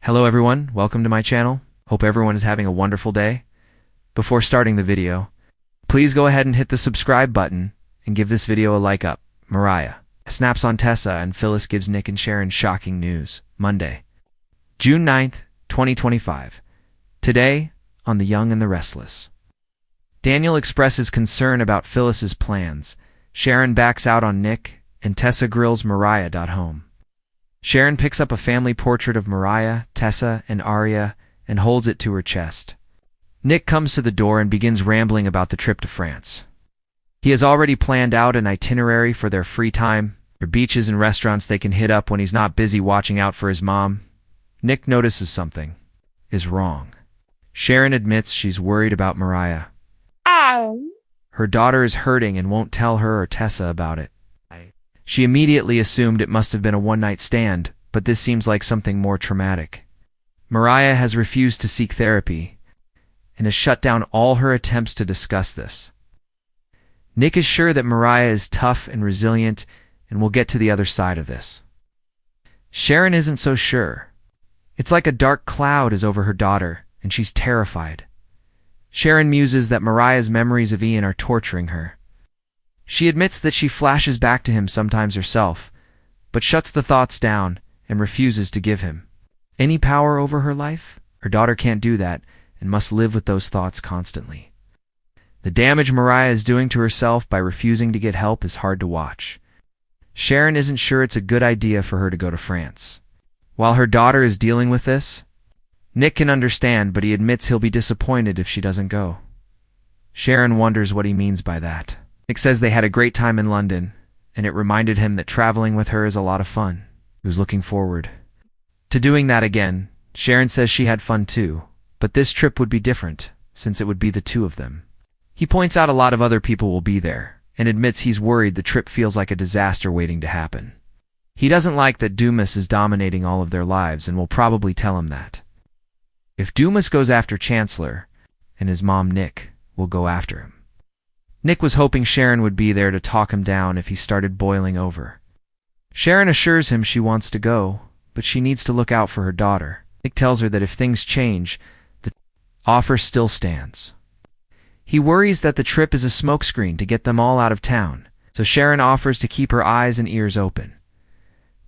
Hello everyone, welcome to my channel. Hope everyone is having a wonderful day. Before starting the video, please go ahead and hit the subscribe button and give this video a like up. Mariah snaps on Tessa and Phyllis gives Nick and Sharon shocking news. Monday, June 9th, 2025. Today, on The Young and the Restless. Daniel expresses concern about Phyllis's plans. Sharon backs out on Nick, and Tessa grills Mariah. Home. Sharon picks up a family portrait of Mariah, Tessa, and Aria and holds it to her chest. Nick comes to the door and begins rambling about the trip to France. He has already planned out an itinerary for their free time, their beaches and restaurants they can hit up when he's not busy watching out for his mom. Nick notices something is wrong. Sharon admits she's worried about Mariah. Her daughter is hurting and won't tell her or Tessa about it. She immediately assumed it must have been a one-night stand, but this seems like something more traumatic. Mariah has refused to seek therapy and has shut down all her attempts to discuss this. Nick is sure that Mariah is tough and resilient and will get to the other side of this. Sharon isn't so sure. It's like a dark cloud is over her daughter, and she's terrified. Sharon muses that Mariah's memories of Ian are torturing her. She admits that she flashes back to him sometimes herself, but shuts the thoughts down and refuses to give him any power over her life. Her daughter can't do that and must live with those thoughts constantly. The damage Mariah is doing to herself by refusing to get help is hard to watch. Sharon isn't sure it's a good idea for her to go to France. While her daughter is dealing with this, Nick can understand, but he admits he'll be disappointed if she doesn't go. Sharon wonders what he means by that. Nick says they had a great time in London, and it reminded him that traveling with her is a lot of fun. He was looking forward to doing that again. Sharon says she had fun too, but this trip would be different, since it would be the two of them. He points out a lot of other people will be there, and admits he's worried the trip feels like a disaster waiting to happen. He doesn't like that Dumas is dominating all of their lives and will probably tell him that. If Dumas goes after Chancellor, and his mom Nick will go after him. Nick was hoping Sharon would be there to talk him down if he started boiling over. Sharon assures him she wants to go, but she needs to look out for her daughter. Nick tells her that if things change, the offer still stands. He worries that the trip is a smokescreen to get them all out of town, so Sharon offers to keep her eyes and ears open.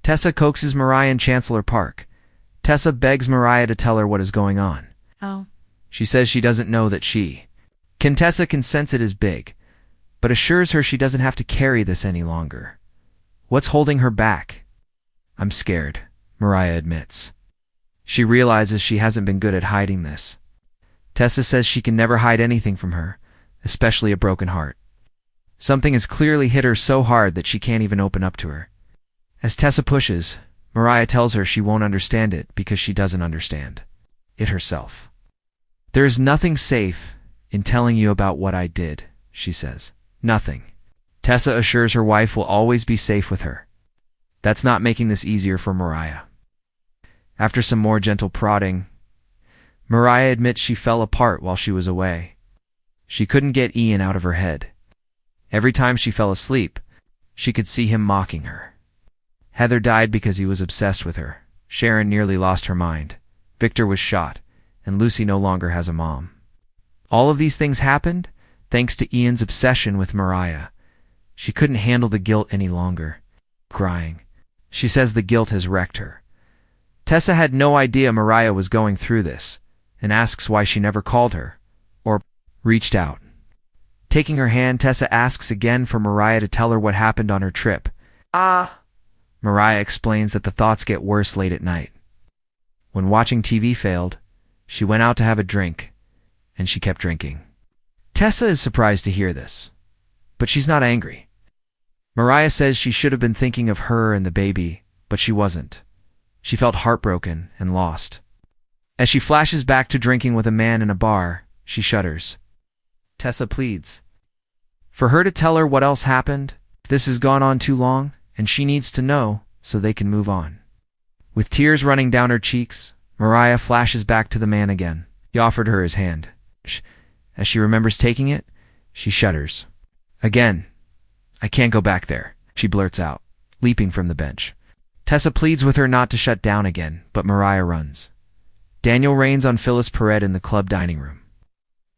Tessa coaxes Mariah in Chancellor Park. Tessa begs Mariah to tell her what is going on. She says she doesn't know that Tessa can sense it is big, but assures her she doesn't have to carry this any longer. What's holding her back? I'm scared, Mariah admits. She realizes she hasn't been good at hiding this. Tessa says she can never hide anything from her, especially a broken heart. Something has clearly hit her so hard that she can't even open up to her. As Tessa pushes, Mariah tells her she won't understand it because she doesn't understand it herself. There is nothing safe in telling you about what I did, she says. Nothing. Tessa assures her wife will always be safe with her. That's not making this easier for Mariah. After some more gentle prodding, Mariah admits she fell apart while she was away. She couldn't get Ian out of her head. Every time she fell asleep, she could see him mocking her. Heather died because he was obsessed with her. Sharon nearly lost her mind. Victor was shot, and Lucy no longer has a mom. All of these things happened thanks to Ian's obsession with Mariah. She couldn't handle the guilt any longer. Crying. She says the guilt has wrecked her. Tessa had no idea Mariah was going through this, and asks why she never called her, or reached out. Taking her hand, Tessa asks again for Mariah to tell her what happened on her trip. Mariah explains that the thoughts get worse late at night. When watching TV failed, she went out to have a drink, and she kept drinking. Tessa is surprised to hear this, but she's not angry. Mariah says she should have been thinking of her and the baby, but she wasn't. She felt heartbroken and lost. As she flashes back to drinking with a man in a bar, she shudders. Tessa pleads for her to tell her what else happened. This has gone on too long, and she needs to know so they can move on. With tears running down her cheeks, Mariah flashes back to the man again. He offered her his hand. As she remembers taking it, she shudders. Again, I can't go back there, she blurts out, leaping from the bench. Tessa pleads with her not to shut down again, but Mariah runs. Daniel rains on Phyllis Perret in the club dining room.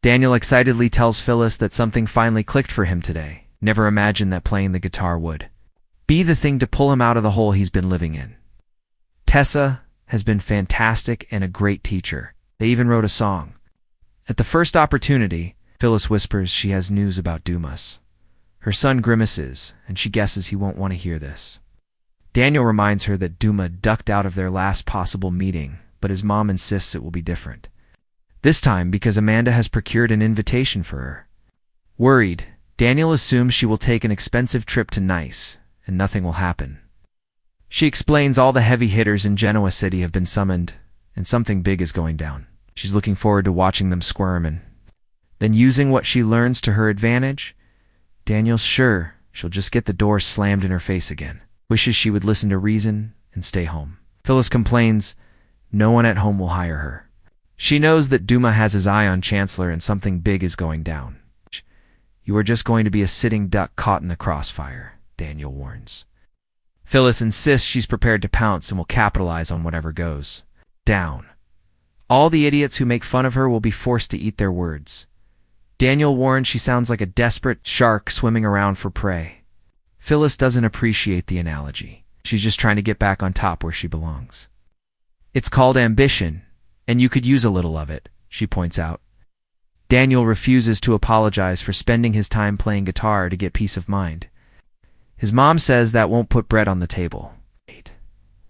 Daniel excitedly tells Phyllis that something finally clicked for him today. Never imagined that playing the guitar would be the thing to pull him out of the hole he's been living in. Tessa has been fantastic and a great teacher. They even wrote a song. At the first opportunity, Phyllis whispers she has news about Dumas. Her son grimaces, and she guesses he won't want to hear this. Daniel reminds her that Duma ducked out of their last possible meeting, but his mom insists it will be different. This time because Amanda has procured an invitation for her. Worried, Daniel assumes she will take an expensive trip to Nice, and nothing will happen. She explains all the heavy hitters in Genoa City have been summoned, and something big is going down. She's looking forward to watching them squirm, and then using what she learns to her advantage, Daniel's sure she'll just get the door slammed in her face again. Wishes she would listen to reason and stay home. Phyllis complains no one at home will hire her. She knows that Duma has his eye on Chancellor and something big is going down. You are just going to be a sitting duck caught in the crossfire, Daniel warns. Phyllis insists she's prepared to pounce and will capitalize on whatever goes down. All the idiots who make fun of her will be forced to eat their words. Daniel warns she sounds like a desperate shark swimming around for prey. Phyllis doesn't appreciate the analogy. She's just trying to get back on top where she belongs. It's called ambition, and you could use a little of it, she points out. Daniel refuses to apologize for spending his time playing guitar to get peace of mind. His mom says that won't put bread on the table.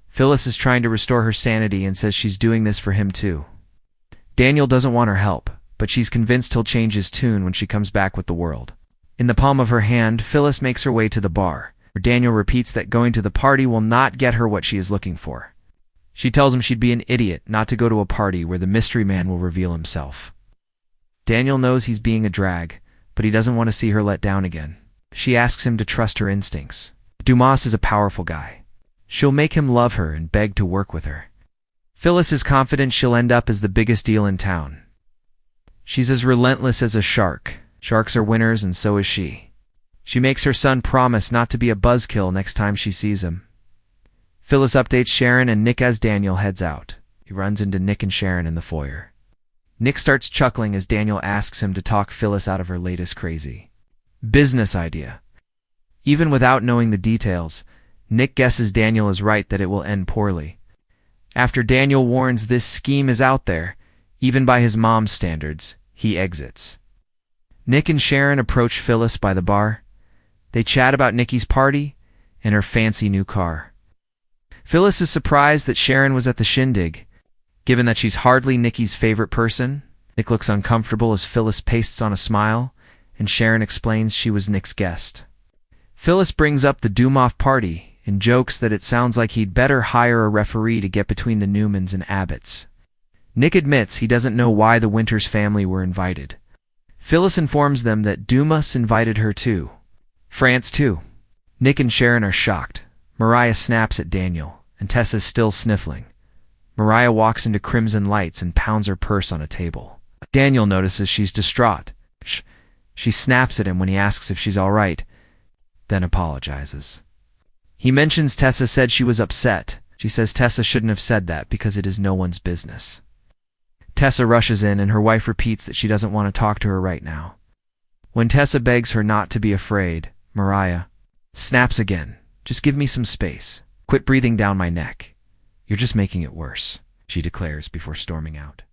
Phyllis is trying to restore her sanity and says she's doing this for him too. Daniel doesn't want her help, but she's convinced he'll change his tune when she comes back with the world. In the palm of her hand, Phyllis makes her way to the bar, where Daniel repeats that going to the party will not get her what she is looking for. She tells him she'd be an idiot not to go to a party where the mystery man will reveal himself. Daniel knows he's being a drag, but he doesn't want to see her let down again. She asks him to trust her instincts. Dumas is a powerful guy. She'll make him love her and beg to work with her. Phyllis is confident she'll end up as the biggest deal in town. She's as relentless as a shark. Sharks are winners, and so is she. She makes her son promise not to be a buzzkill next time she sees him. Phyllis updates Sharon and Nick as Daniel heads out. He runs into Nick and Sharon in the foyer. Nick starts chuckling as Daniel asks him to talk Phyllis out of her latest crazy business idea. Even without knowing the details, Nick guesses Daniel is right that it will end poorly. After Daniel warns this scheme is out there, even by his mom's standards, he exits. Nick and Sharon approach Phyllis by the bar. They chat about Nikki's party and her fancy new car. Phyllis is surprised that Sharon was at the shindig, given that she's hardly Nikki's favorite person. Nick looks uncomfortable as Phyllis pastes on a smile, and Sharon explains she was Nick's guest. Phyllis brings up the Dumoff party and jokes that it sounds like he'd better hire a referee to get between the Newmans and Abbotts. Nick admits he doesn't know why the Winters family were invited. Phyllis informs them that Dumas invited her too. France too. Nick and Sharon are shocked. Mariah snaps at Daniel, and Tessa's still sniffling. Mariah walks into Crimson Lights and pounds her purse on a table. Daniel notices she's distraught. She snaps at him when he asks if she's all right, then apologizes. He mentions Tessa said she was upset. She says Tessa shouldn't have said that because it is no one's business. Tessa rushes in and her wife repeats that she doesn't want to talk to her right now. When Tessa begs her not to be afraid, Mariah snaps again. Just give me some space. Quit breathing down my neck. You're just making it worse, she declares before storming out.